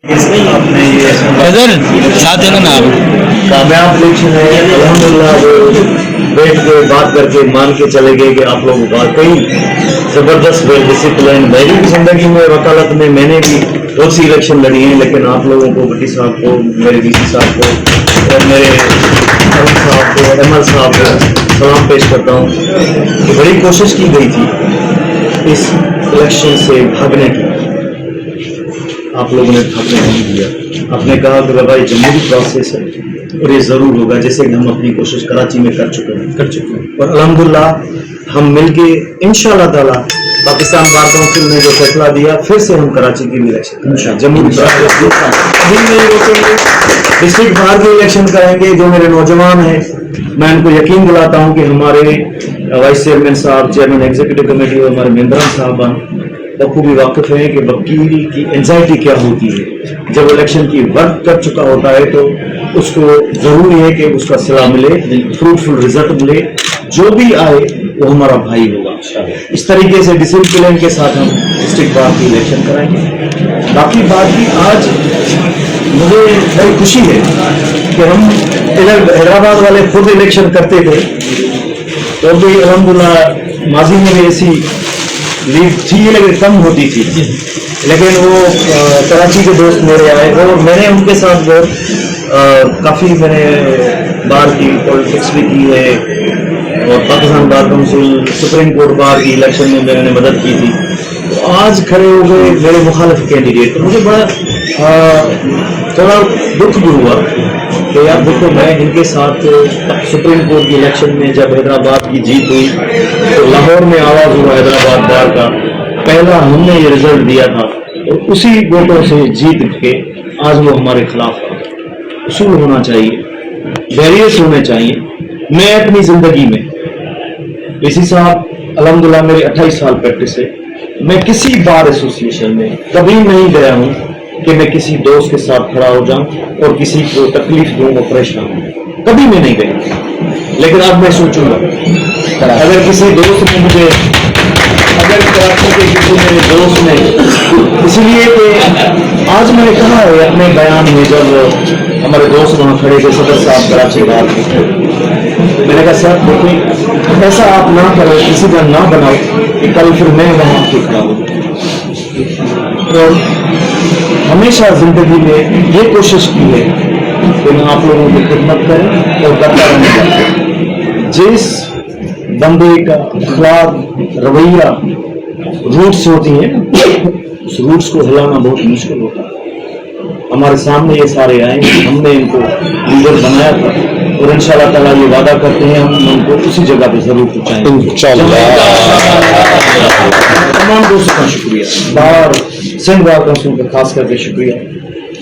آپ نے یہ ساتھ ہے نا کامیاب الیکشن ہے الحمدللہ، وہ بیٹھ کے بات کر کے مان کے چلے گئے کہ آپ لوگ واقعی زبردست ویل ڈسپلن. میری بھی زندگی میں وکالت میں نے بھی بہت سی الیکشن لڑی ہیں، لیکن آپ لوگوں کو بٹی صاحب کو، میرے ڈی سی صاحب کو اور میرے ارون صاحب کو، احمد صاحب کو سلام پیش کرتا ہوں کہ بڑی کوشش کی گئی تھی اس الیکشن سے بھاگنے کی. آپ لوگوں نے بھاگنے نہیں دیا. آپ نے کہا کہ بابا یہ جمہوری پروسیس ہے اور یہ ضرور ہوگا، جیسے کہ ہم اپنی کوشش کراچی میں کر چکے ہیں اور الحمدللہ ہم مل کے انشاءاللہ تعالی پاکستان بار کونسل نے جو فیصلہ دیا، پھر سے ہم کراچی کی بھی الیکشن جمہوری ڈسٹرکٹ باہر کے الیکشن کریں گے. جو میرے نوجوان ہیں میں ان کو یقین دلاتا ہوں کہ ہمارے وائس چیئرمین صاحب، چیئرمین ایگزیکٹو کمیٹی اور ہمارے ممبران صاحبان بخوبی واقف ہیں کہ وکیل کی انزائٹی کیا ہوتی ہے. جب الیکشن کی وقت کر چکا ہوتا ہے تو اس کو ضروری ہے کہ اس کا صلاح ملے، فروٹفل رزلٹ ملے، جو بھی آئے وہ ہمارا بھائی ہوگا. اس طریقے سے ڈسپلن کے ساتھ ہم ڈسٹرکٹ بار کی الیکشن کرائیں گے. باقی بات کی آج مجھے بڑی خوشی ہے کہ ہم ادھر حیدرآباد والے خود الیکشن کرتے تھے تو بھی الحمدللہ ماضی میں بھی ایسی لیڈ تھی لیکن کم ہوتی تھی، لیکن وہ کراچی کے دوست میرے آئے اور میں نے ان کے ساتھ بہت کافی میں نے بار کی پالیٹکس بھی کی ہے اور Pakistan bar council, supreme court bar کی الیکشن میں نے مدد کی تھی. تو آج کھڑے ہو گئے میرے مخالف کینڈیڈیٹ، تو مجھے بڑا تھوڑا دکھ بھی ہوا کہ یار دیکھو میں ان کے ساتھ سپریم کورٹ کی الیکشن میں جب حیدرآباد کی جیت ہوئی تو لاہور میں آواز ہوا حیدرآباد بار کا، پہلا ہم نے یہ رزلٹ دیا تھا اور اسی ووٹوں سے جیت کے آج وہ ہمارے خلاف آ. اصول ہونا چاہیے، بیریئرس ہونے چاہیے. میں اپنی زندگی میں ڈی سی صاحب الحمدللہ میرے 28 سال پریکٹس ہے، میں کسی بار ایسوسیشن میں کبھی نہیں گیا ہوں کہ میں کسی دوست کے ساتھ کھڑا ہو جاؤں اور کسی کو تکلیف دوں اور پریشان ہوں، کبھی میں نہیں گیا. لیکن اب میں سوچوں گا اگر کسی دوست نے مجھے، اگر کراچی کے کسی میرے دوست نے، اس لیے کہ آج میں نے کہا ہے اپنے بیان میں جب ہمارے دوست وہاں کھڑے تھے، صدر صاحب کراچی بار کے، میں نے کہا صاحب دیکھیں ایسا آپ نہ کرو، کسی کا نہ بناؤ کہ کل پھر میں وہاں کے کھڑا ہوں. اور ہمیشہ زندگی میں یہ کوشش کی ہے کہ میں آپ لوگوں کی خدمت کریں اور کرتا رہوں گا. جس بندے کا اخلاق، رویہ، روٹس ہوتی ہیں اس روٹس کو ہلانا بہت مشکل ہوتا ہے. ہمارے سامنے یہ سارے آئے، ہم نے ان کو لیڈر بنایا تھا اور انشاءاللہ تعالیٰ یہ وعدہ کرتے ہیں ہم ان کو اسی جگہ پہ ضرور پہنچائیں گے. تمام دوستوں کا شکریہ، باہر سندھ بار کونسل کا خاص کر کے شکریہ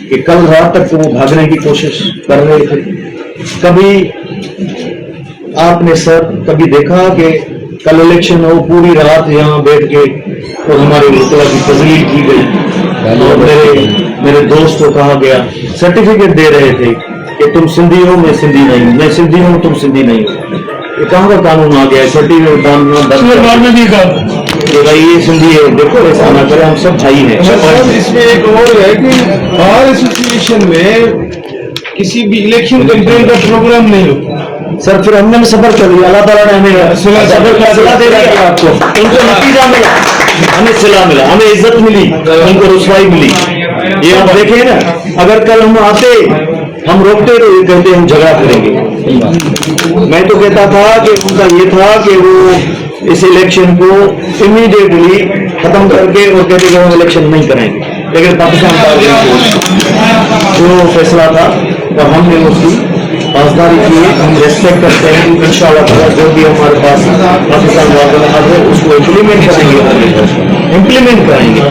کہ کل رات تک تو وہ بھاگنے کی کوشش کر رہے تھے. کبھی آپ نے سر کبھی دیکھا کہ کل الیکشن ہو پوری رات یہاں بیٹھ کے اور ہمارے وکلا کی تذلیل کی گئی اور میرے دوست کو کہا گیا، سرٹیفکیٹ دے رہے تھے کہ تم سندھی ہو، میں سندھی نہیں ہوں، میں سندھی ہوں تم سندھی نہیں ہو. یہ کہاں کا قانون آ گیا ہے سرٹیفکیٹ بھائی یہ سندھی ہے؟ دیکھو ایسا نہ کرے، ہم سب بھائی ہیں. اس میں ایک اور ہے کہ بار ایسوسیشن میں کسی بھی الیکشن کمپین کا پروگرام نہیں ہوتا سر. پھر ہم نے صبر کر لیا، اللہ تعالیٰ نے ہمیں صلاح دے دیا، آپ کو ان کو نتیجہ ملا، ہمیں صلاح ملا، ہمیں عزت ملی، ان کو رسوائی ملی. یہ آپ دیکھیں نا، اگر کل ہم آتے ہم روکتے تو یہ کہتے ہم جھگڑا کریں گے. میں تو کہتا تھا کہ ان کا یہ تھا کہ وہ اس الیکشن کو امیڈیٹلی ختم کر کے اور کہتے کہ ہم الیکشن نہیں کریں گے، لیکن پاکستان جو فیصلہ تھا اور ہم نے اس کی پاسداری کی ہے. ہم ریسپیکٹ کرتے ہیں، انشاءاللہ تعالیٰ جو بھی ہمارے پاس پاکستان ہے اس کو امپلیمنٹ کریں گے،